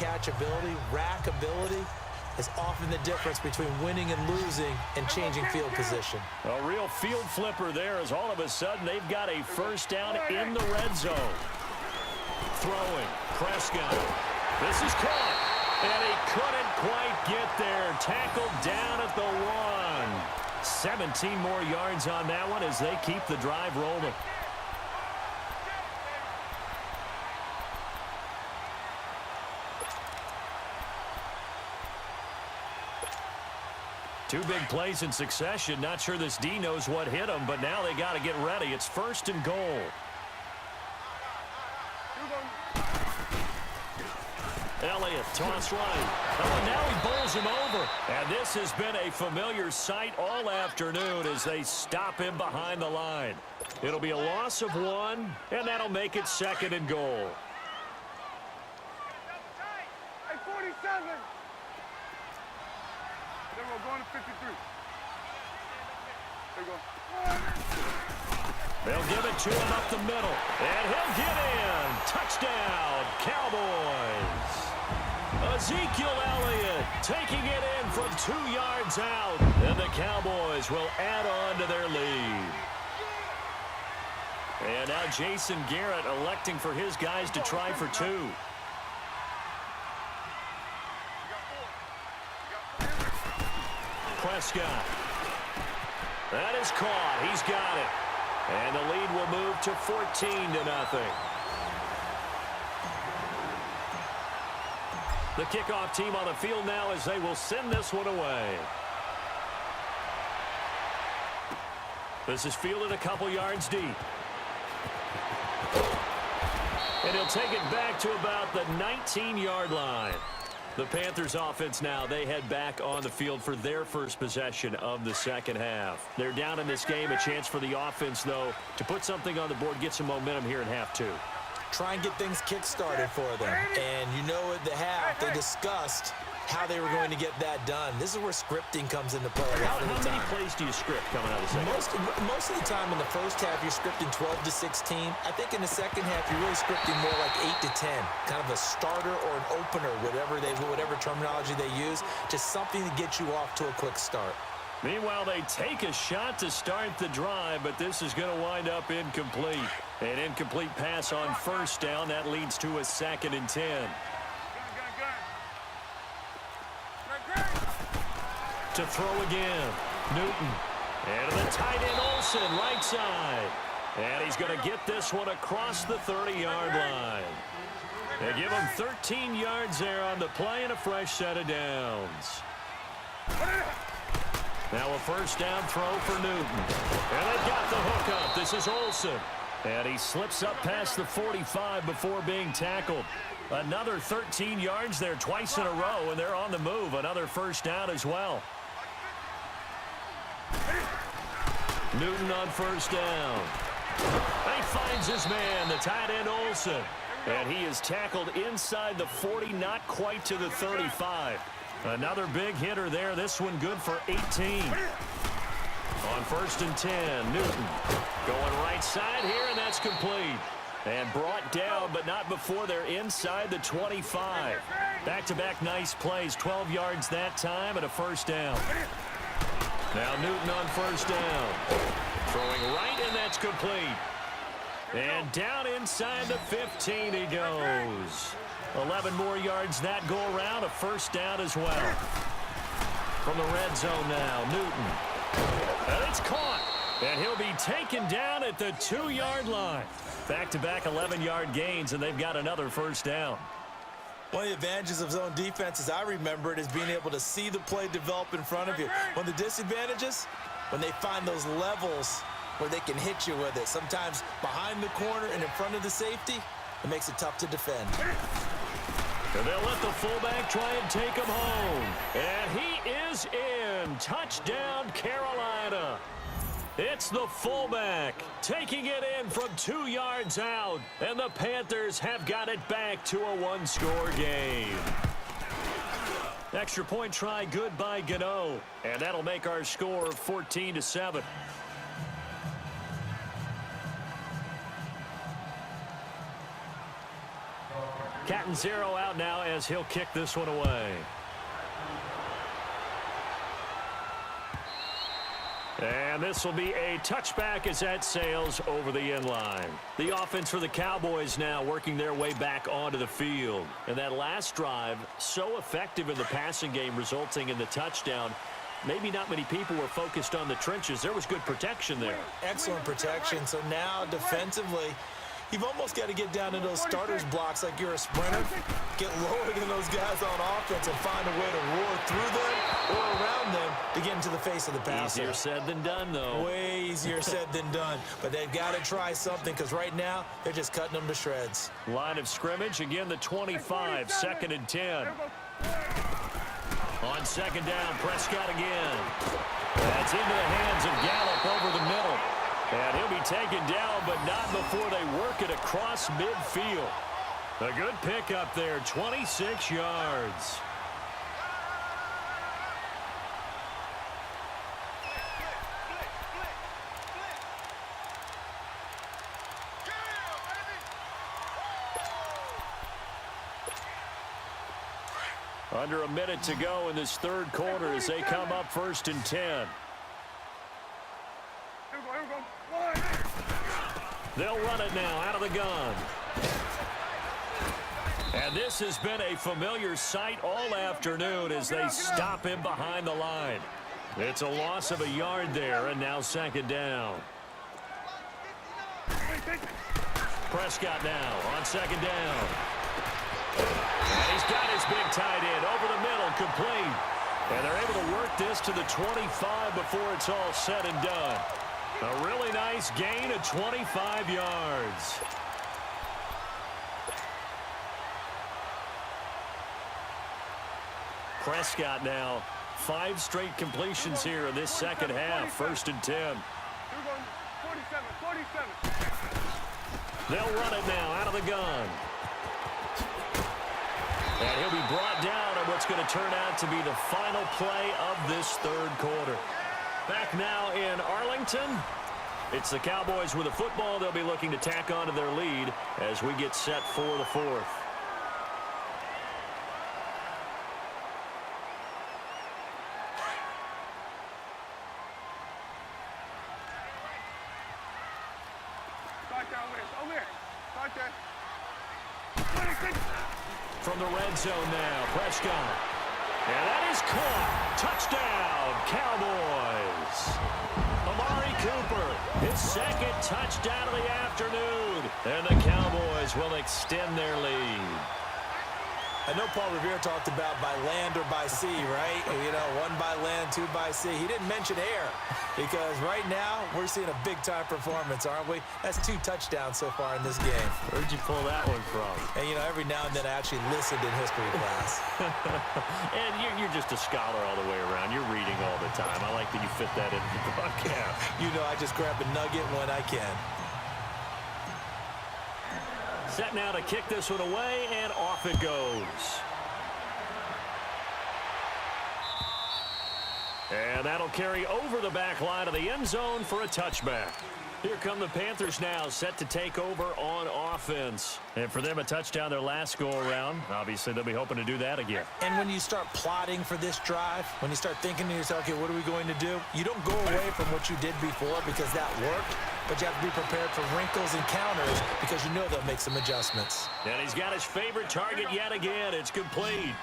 catch ability, rack ability, is often the difference between winning and losing and changing field position. A real field flipper there as all of a sudden they've got a first down in the red zone. Throwing, Prescott. This is caught, and he couldn't quite get there. Tackled down at the 1. 17 more yards on that one as they keep the drive rolling. Two big plays in succession. Not sure this D knows what hit him, but now they got to get ready. It's 1st and goal. Elliott, toss right. Oh, and now he bowls him over. And this has been a familiar sight all afternoon as they stop him behind the line. It'll be a loss of 1, and that'll make it 2nd and goal. Hey, 47. Then we're going to 53. There you go. They'll give it to him up the middle. And he'll get in. Touchdown, Cowboys. Ezekiel Elliott taking it in from 2 yards out. And the Cowboys will add on to their lead. And now Jason Garrett electing for his guys to try for 2. Prescott. That is caught. He's got it. And the lead will move to 14-0. The kickoff team on the field now as they will send this one away. This is fielded a couple yards deep. And he'll take it back to about the 19-yard line. The Panthers offense now, they head back on the field for their first possession of the second half. They're down in this game. A chance for the offense, though, to put something on the board, get some momentum here in half 2. Try and get things kick-started for them. And you know at the half, they discussed how they were going to get that done. This is where scripting comes into play a lot of the time. How many plays do you script coming out of the second? Most of the time in the first half, you're scripting 12 to 16. I think in the second half, you're really scripting more like 8 to 10. Kind of a starter or an opener, whatever terminology they use, just something to get you off to a quick start. Meanwhile, they take a shot to start the drive, but this is going to wind up incomplete. An incomplete pass on first down. That leads to a 2nd and 10. To throw again. Newton. And to the tight end, Olsen, right side. And he's going to get this one across the 30-yard line. They give him 13 yards there on the play and a fresh set of downs. Now a first down throw for Newton. And they've got the hook up. This is Olsen. And he slips up past the 45 before being tackled. Another 13 yards there twice in a row, and they're on the move. Another first down as well. Newton on first down. And he finds his man, the tight end Olsen. And he is tackled inside the 40, not quite to the 35. Another big hitter there. This one good for 18. On 1st and 10, Newton going right side here, and that's complete. And brought down, but not before they're inside the 25. Back-to-back nice plays, 12 yards that time, and a first down. Now Newton on first down. Throwing right, and that's complete. And down inside the 15 he goes. 11 more yards that go around, a first down as well. From the red zone now, Newton. And it's caught. And he'll be taken down at the 2-yard line. Back-to-back 11-yard gains, and they've got another first down. One of the advantages of zone defense, as I remember it, is being able to see the play develop in front of you. One of the disadvantages, when they find those levels where they can hit you with it. Sometimes behind the corner and in front of the safety, it makes it tough to defend. And they'll let the fullback try and take him home. And he is in. Touchdown, Carolina. It's the fullback taking it in from 2 yards out. And the Panthers have got it back to a one-score game. Extra point try good by Gano. And that'll make our score 14-7. Batting zero out now as he'll kick this one away. And this will be a touchback as that sails over the end line. The offense for the Cowboys now working their way back onto the field. And that last drive, so effective in the passing game, resulting in the touchdown. Maybe not many people were focused on the trenches. There was good protection there. Excellent protection. So now defensively, you've almost got to get down to those starters blocks like you're a sprinter. Get lower than those guys on offense and find a way to roar through them or around them to get into the face of the passer. Easier said than done, though. Way easier said than done. But they've got to try something because right now they're just cutting them to shreds. Line of scrimmage, again the 25, 2nd and 10. On 2nd down, Prescott again. That's into the hands of Gallup over the middle. And he'll be taken down, but not before they work it across midfield. A good pickup there, 26 yards. Under a minute to go in this third quarter as they come up 1st and 10. They'll run it now out of the gun. And this has been a familiar sight all afternoon as they stop him behind the line. It's a loss of a yard there, and now 2nd down. Prescott now on 2nd down. And he's got his big tight end over the middle, complete. And they're able to work this to the 25 before it's all said and done. A really nice gain of 25 yards. Prescott now, 5 straight completions here in this second half, 1st and 10. 47. They'll run it now out of the gun. And he'll be brought down on what's going to turn out to be the final play of this third quarter. Back now in Arlington. It's the Cowboys with the football. They'll be looking to tack on to their lead as we get set for the 4th. From the red zone now, Prescott. And that is caught. Touchdown, Cowboys. Amari Cooper, his 2nd touchdown of the afternoon. And the Cowboys will extend their lead. I know Paul Revere talked about by land or by sea, right? You know, 1 by land, 2 by sea. He didn't mention air because right now we're seeing a big-time performance, aren't we? That's 2 touchdowns so far in this game. Where'd you pull that one from? And, you know, every now and then I actually listened in history class. And you're just a scholar all the way around. You're reading all the time. I like that you fit that into the broadcast. You know, I just grab a nugget when I can. Set now to kick this one away, and off it goes. And that'll carry over the back line of the end zone for a touchback. Here come the Panthers now, set to take over on offense. And for them, a touchdown their last go-around. Obviously, they'll be hoping to do that again. And when you start plotting for this drive, when you start thinking to yourself, okay, what are we going to do? You don't go away from what you did before because that worked, but you have to be prepared for wrinkles and counters because you know they'll make some adjustments. And he's got his favorite target yet again. It's complete.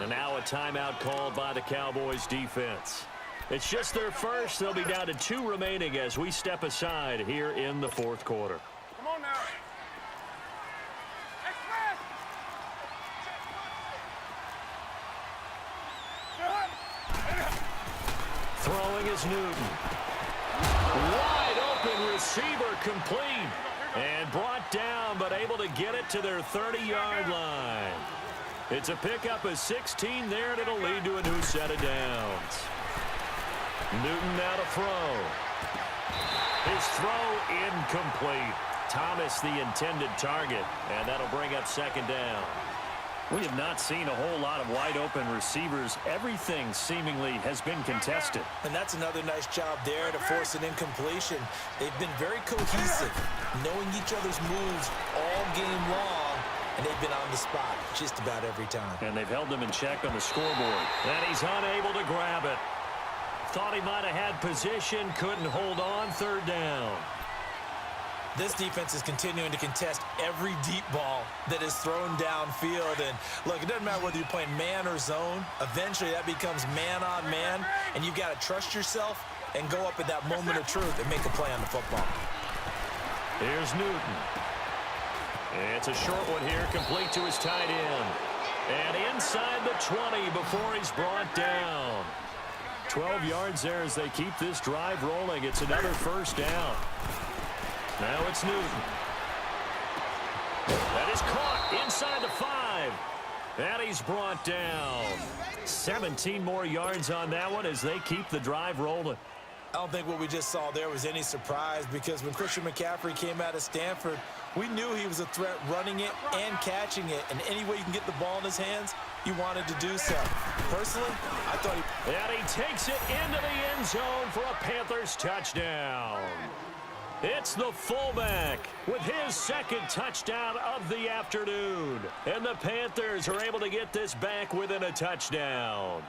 And now a timeout called by the Cowboys defense. It's just their first. They'll be down to 2 remaining as we step aside here in the 4th quarter. Come on now. Throwing is Newton. Wide open receiver complete. And brought down, but able to get it to their 30-yard line. It's a pickup of 16 there, and it'll lead to a new set of downs. Newton now to throw. His throw incomplete. Thomas the intended target, and that'll bring up 2nd down. We have not seen a whole lot of wide-open receivers. Everything seemingly has been contested. And that's another nice job there to force an incompletion. They've been very cohesive, knowing each other's moves all game long, and they've been on the spot just about every time. And they've held them in check on the scoreboard. And he's unable to grab it. Thought he might have had position, couldn't hold on, third down. This defense is continuing to contest every deep ball that is thrown downfield. And look, it doesn't matter whether you're playing man or zone. Eventually, that becomes man on man, and you've got to trust yourself and go up at that moment of truth and make a play on the football. Here's Newton. It's a short one here, complete to his tight end. And inside the 20 before he's brought down. 12 yards there as they keep this drive rolling. It's another first down. Now it's Newton. That is caught inside the 5. And he's brought down. 17 more yards on that one as they keep the drive rolling. I don't think what we just saw there was any surprise, because when Christian McCaffrey came out of Stanford, we knew he was a threat running it and catching it. And any way you can get the ball in his hands, he wanted to do so. Personally, I thought he... And he takes it into the end zone for a Panthers touchdown. It's the fullback with his second touchdown of the afternoon. And the Panthers are able to get this back within a touchdown.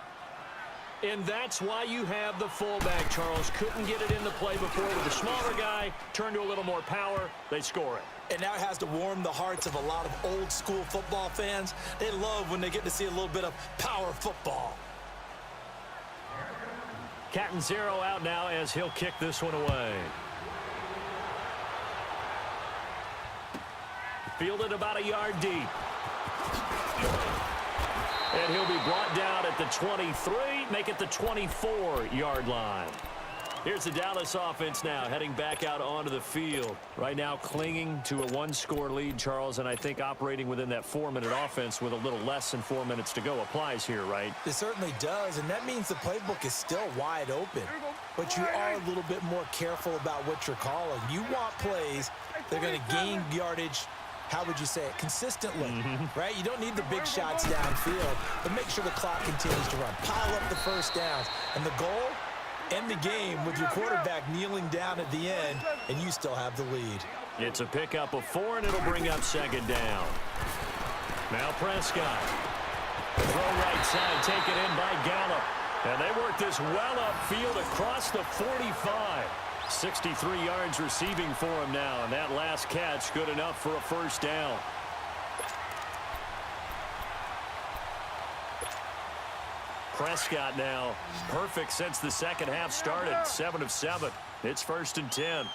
And that's why you have the fullback, Charles. Couldn't get it into play before with a smaller guy. Turn to a little more power. They score it. And now it has to warm the hearts of a lot of old school football fans. They love when they get to see a little bit of power football. Catanzaro out now as he'll kick this one away. Fielded about a yard deep. And he'll be brought down at the 23, make it the 24-yard line. Here's the Dallas offense now heading back out onto the field. Right now clinging to a one-score lead, Charles, and I think operating within that 4-minute offense with a little less than 4 minutes to go applies here, right? It certainly does, and that means the playbook is still wide open. But you are a little bit more careful about what you're calling. You want plays that are going to gain yardage, how would you say it, consistently, right? You don't need the big shots downfield, but make sure the clock continues to run. Pile up the first downs. And the goal, end the game with your quarterback kneeling down at the end, and you still have the lead. It's a pickup of 4, and it'll bring up second down. Now Prescott. Throw right side, taken in by Gallup. And they work this well upfield across the 45. 63 yards receiving for him now, and that last catch good enough for a first down. Prescott now perfect since the second half started. 7 of 7. It's 1st and 10.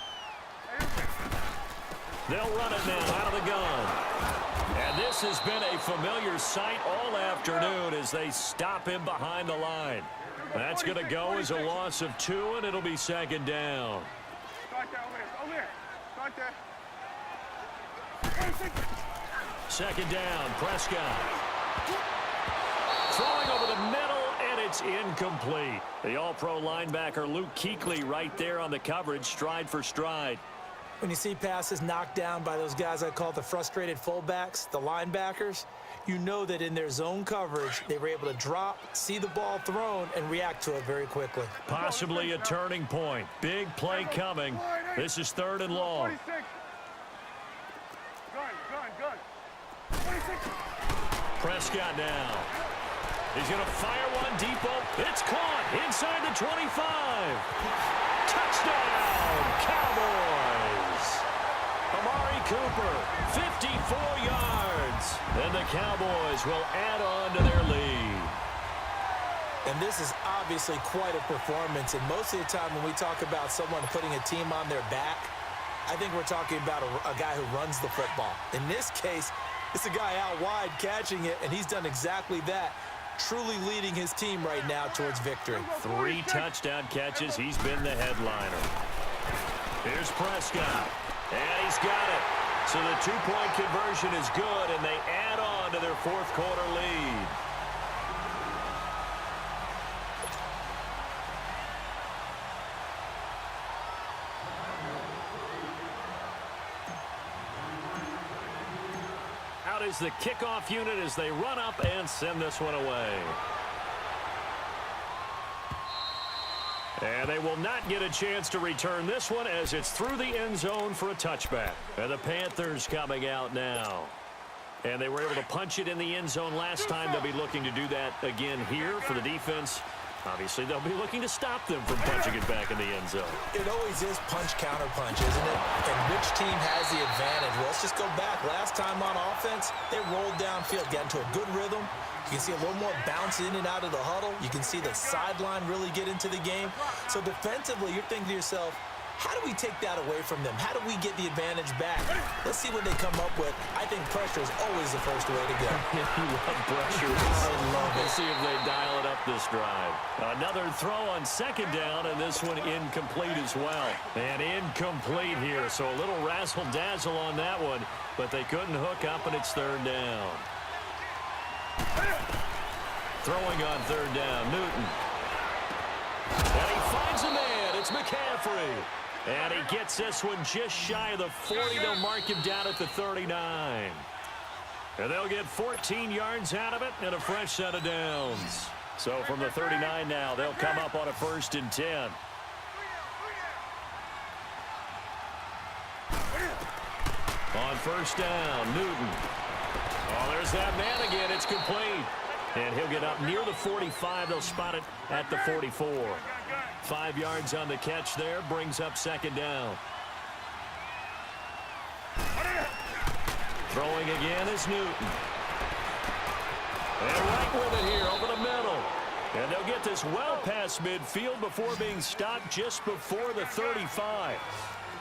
They'll run it now out of the gun. And this has been a familiar sight all afternoon as they stop him behind the line. That's going to go as a loss of 2, and it'll be second down. Start there, over there. Start there. Second down, Prescott. Throwing over the middle, and it's incomplete. The all-pro linebacker Luke Kuechly right there on the coverage, stride for stride. When you see passes knocked down by those guys I call the frustrated fullbacks, the linebackers, you know that in their zone coverage, they were able to drop, see the ball thrown, and react to it very quickly. Possibly a turning point. Big play coming. This is 3rd and long. 26. Gun. 26. Prescott now. He's going to fire one deep. It's caught inside the 25. Touchdown, Cowboys. Amari Cooper, 54 yards. And the Cowboys will add on to their lead. And this is obviously quite a performance. And most of the time when we talk about someone putting a team on their back, I think we're talking about a guy who runs the football. In this case, it's a guy out wide catching it, and he's done exactly that, truly leading his team right now towards victory. 3 touchdown catches. He's been the headliner. Here's Prescott. And he's got it. So the 2-point conversion is good, and they add on to their 4th quarter lead. Out is the kickoff unit as they run up and send this one away. And they will not get a chance to return this one as it's through the end zone for a touchback. And the Panthers coming out now. And they were able to punch it in the end zone last time. They'll be looking to do that again here for the defense. Obviously, they'll be looking to stop them from punching it back in the end zone. It always is punch-counter-punch, isn't it? And which team has the advantage? Well, let's just go back. Last time on offense, they rolled downfield, got into a good rhythm. You can see a little more bounce in and out of the huddle. You can see the sideline really get into the game. So defensively, you're thinking to yourself, how do we take that away from them? How do we get the advantage back? Let's see what they come up with. I think pressure is always the first way to go. You love pressure. I love it. Let's see if they dial it up this drive. Another throw on second down, and this one incomplete as well. And incomplete here, so a little razzle-dazzle on that one, but they couldn't hook up, and it's third down. Throwing on third down, Newton. And he finds a man. It's McCaffrey. And he gets this one just shy of the 40. They'll mark him down at the 39. And they'll get 14 yards out of it and a fresh set of downs. So from the 39 now, they'll come up on a 1st and 10. On first down, Newton. Oh, there's that man again. It's complete. And he'll get up near the 45. They'll spot it at the 44. 5 yards on the catch there. Brings up second down. Throwing again is Newton. And right with it here over the middle. And they'll get this well past midfield before being stopped just before the 35.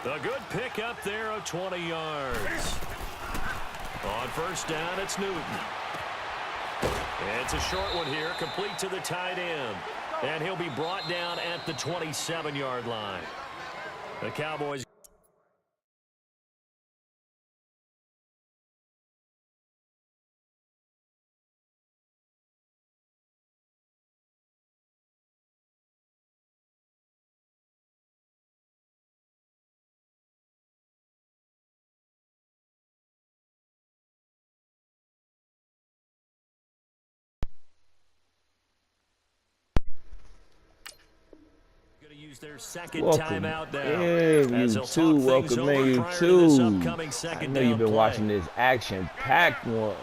A good pick up there of 20 yards. On first down, it's Newton. It's a short one here, complete to the tight end. And he'll be brought down at the 27-yard line. The Cowboys. Use their second timeout now. Yeah, you too. Welcome in, you too. I know you've been watching this action-packed one.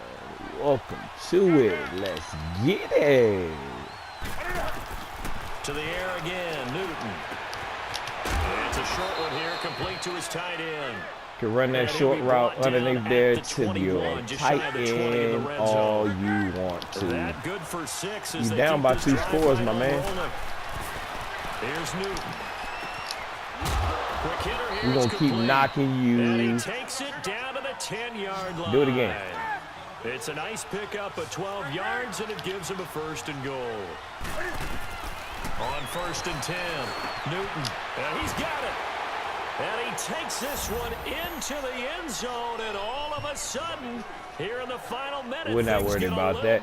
Welcome to it. Let's get it. To the air again, Newton. It's a short one here, complete to his tight end. Can run that short route underneath there to your tight end all you want to. That good for 6. You down by 2 scores, my man. Here's Newton. Quick hitter here. We're going to keep knocking you. And he takes it down to the 10-yard line. Do it again. It's a nice pickup of 12 yards, and it gives him a 1st and goal. On 1st and 10, Newton. And he's got it. And he takes this one into the end zone, and all of a sudden, here in the final minute, we're not worried about that.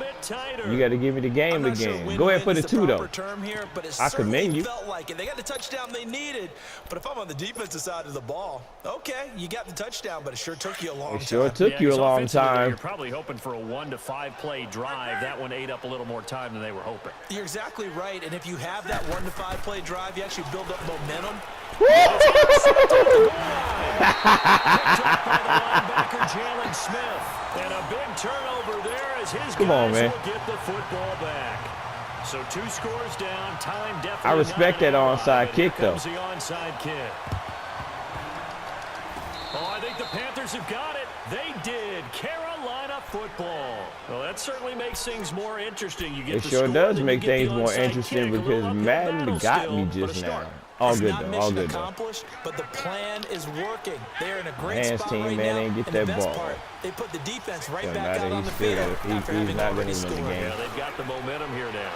You got to give me the game again. Sure go ahead for the 2, though. Here, but it I commend you. Felt like it. They got the touchdown they needed. But if I'm on the defensive side of the ball, okay, you got the touchdown, but it sure took you a long time. It sure took you a long time. You're probably hoping for a 1 to 5 play drive. That one ate up a little more time than they were hoping. You're exactly right. And if you have that 1 to 5 play drive, you actually build up momentum. Jalen Smith, and a big turnover there as his Come on, man. will get the football back. So 2 scores down, time definitely. I respect that onside kick, though. The onside kick. Oh, I think the Panthers have got it. They did. Carolina football. Well, that certainly makes things more interesting. You get it the sure score, does then make you get things the more onside interesting kick. because Madden got me just now. All good, though. All good, though. Accomplished, but the plan is working. They're in a great Man's spot team, right man, now. ain't get And that the best ball. part, they put the defense right Doesn't back matter. out on the He's still- field he's after having not gonna already win the scored. game. Yeah, they've got the momentum here now.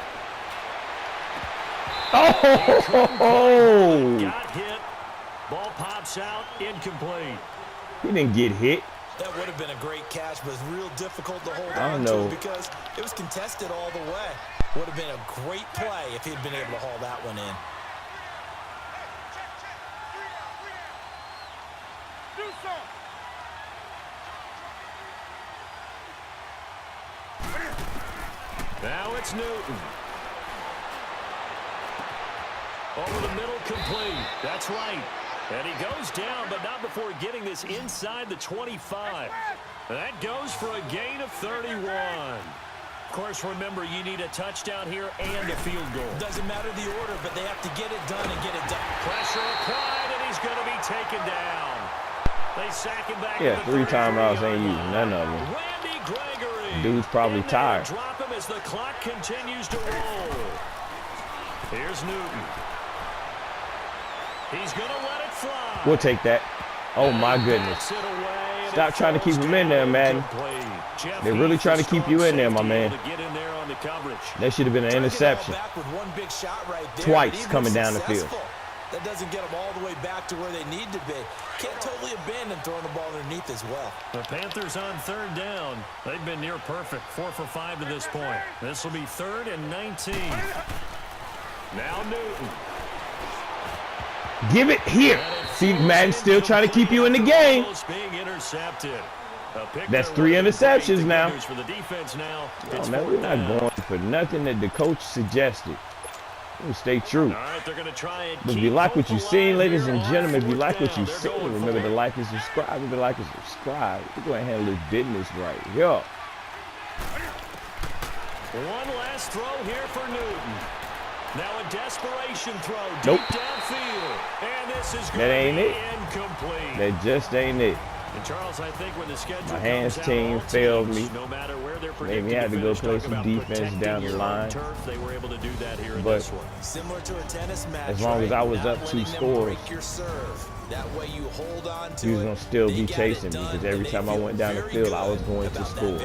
Oh! Got hit. Ball pops out. Incomplete. He didn't get hit. That would have been a great catch, but it's real difficult to hold I on don't know. to because it was contested all the way. Would have been a great play if he'd been able to haul that one in. Now it's Newton. Over the middle, complete. That's right. And he goes down, but not before getting this inside the 25. That goes for a gain of 31. Of course, remember, you need a touchdown here and a field goal. Doesn't matter the order, but they have to get it done and get it done. Pressure applied, and he's going to be taken down. They sack him back. Yeah, 3 timeouts ain't using none of them. Randy Gregory. Dude's probably tired. Drop him as the clock continues to roll. Here's Newton. He's going to let it fly. We'll take that. Oh, my goodness. Stop trying to keep him in there, man. They're really trying to keep you in there, my man. That should have been an interception. Twice coming down the field. That doesn't get them all the way back to where they need to be. Can't totally abandon throwing the ball underneath as well. The Panthers on 3rd down. They've been near perfect. 4 for 5 to this point. This will be 3rd and 19. Now Newton. Give it here. See, Madden's still trying to keep you in the game. That's 3 interceptions now. Oh, man, we're not going for nothing that the coach suggested. We'll stay true. But if you like what you've seen, ladies and gentlemen, if you like what you've seen, remember to like and subscribe. If you like and subscribe, we're going to handle this business right here. One last throw here for Newton. Now a desperation throw nope. Deep downfield. And this is that ain't it. Incomplete. That just ain't it. And Charles, I think when the schedule my hands team failed me. No matter where they're made me have to go play some defense down the line. They were able to do that here but in this one. Similar to a tennis match, as long as I was up 2 scores, that way you hold on to he was going to still be chasing me because every time I went down the field, I was going to score.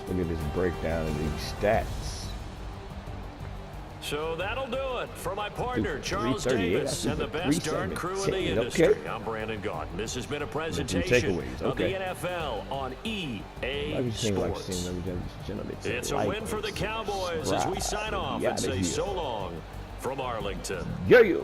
Look at this breakdown of these stats. So that'll do it for my partner, Charles Davis, and the best darn crew in the industry. Okay. I'm Brandon Gaudin. This has been a presentation of the NFL on EA Sports. It's a win for the Cowboys as we sign off and say so long from Arlington. Yeah.